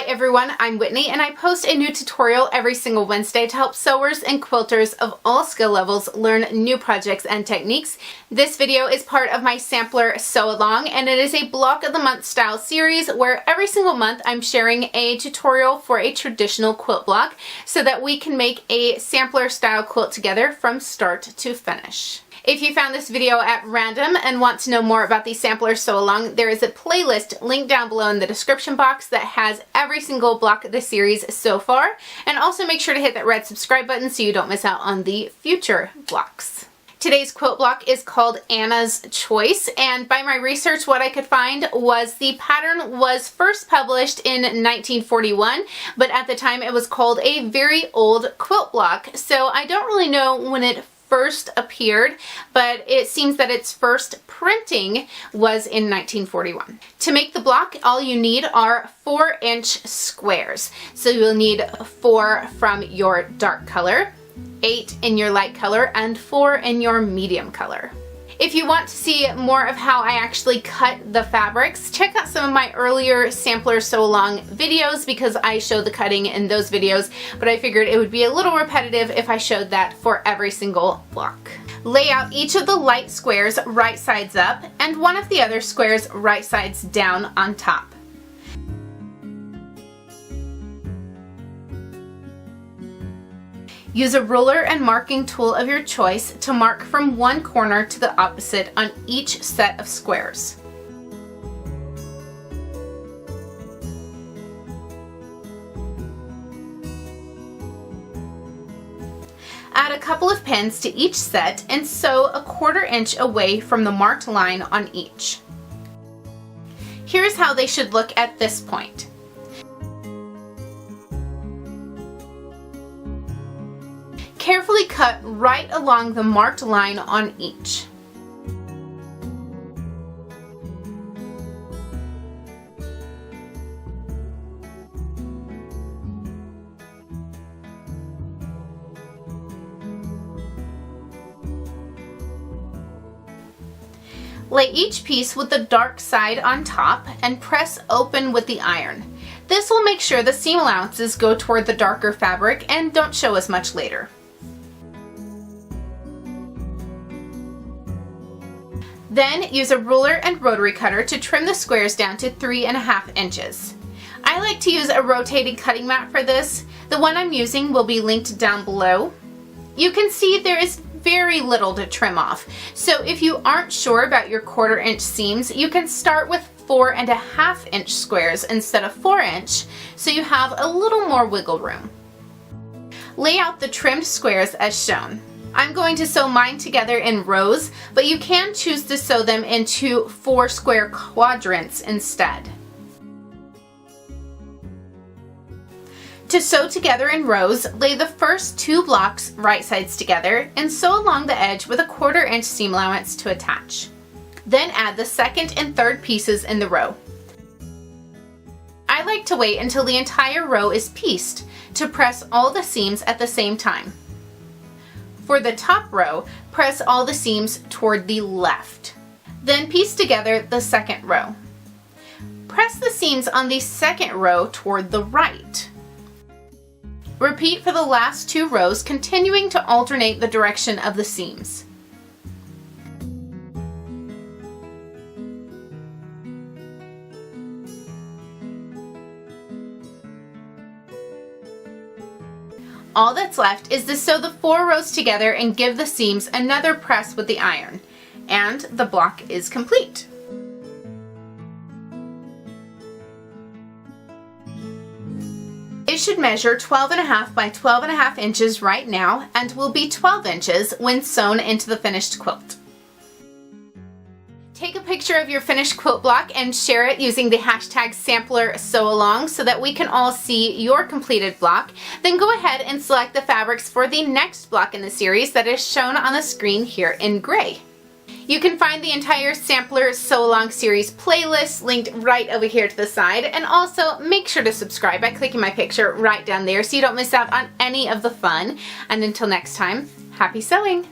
everyone, I'm Whitney and I post a new tutorial every single Wednesday to help sewers and quilters of all skill levels learn new projects and techniques. This video is part of my sampler sew along, and it is a block of the month style series where every single month I'm sharing a tutorial for a traditional quilt block so that we can make a sampler style quilt together from start to finish. If you found this video at random and want to know more about the sampler sew along, there is a playlist linked down below in the description box that has every single block of the series so far. And also make sure to hit that red subscribe button so you don't miss out on the future blocks. Today's quilt block is called Anna's Choice, and by my research what I could find was the pattern was first published in 1941, but at the time it was called a very old quilt block. So I don't really know when it first appeared, but it seems that its first printing was in 1941. To make the block, all you need are 4-inch squares. So you'll need 4 from your dark color, 8 in your light color, and 4 in your medium color. If you want to see more of how I actually cut the fabrics, check out some of my earlier sampler sew along videos because I show the cutting in those videos, but I figured it would be a little repetitive if I showed that for every single block. Lay out each of the light squares right sides up and one of the other squares right sides down on top. Use a ruler and marking tool of your choice to mark from one corner to the opposite on each set of squares. Add a couple of pins to each set and sew a 1/4 inch away from the marked line on each. Here's how they should look at this point. Carefully cut right along the marked line on each. Lay each piece with the dark side on top and press open with the iron. This will make sure the seam allowances go toward the darker fabric and don't show as much later. Then use a ruler and rotary cutter to trim the squares down to 3.5 inches. I like to use a rotating cutting mat for this. The one I'm using will be linked down below. You can see there is very little to trim off, so if you aren't sure about your 1/4 inch seams, you can start with 4.5 inch squares instead of 4-inch, so you have a little more wiggle room. Lay out the trimmed squares as shown. I'm going to sew mine together in rows, but you can choose to sew them into 4 square quadrants instead. To sew together in rows, lay the first 2 blocks right sides together and sew along the edge with a 1/4 inch seam allowance to attach. Then add the second and third pieces in the row. I like to wait until the entire row is pieced to press all the seams at the same time. For the top row, press all the seams toward the left. Then piece together the second row. Press the seams on the second row toward the right. Repeat for the last 2 rows, continuing to alternate the direction of the seams. All that's left is to sew the 4 rows together and give the seams another press with the iron. And the block is complete. It should measure 12.5 by 12.5 inches right now and will be 12 inches when sewn into the finished quilt. Take a picture of your finished quilt block and share it using the hashtag sampler sew along so that we can all see your completed block. Then go ahead and select the fabrics for the next block in the series that is shown on the screen here in gray. You can find the entire sampler sew along series playlist linked right over here to the side, and also make sure to subscribe by clicking my picture right down there so you don't miss out on any of the fun. And until next time, happy sewing!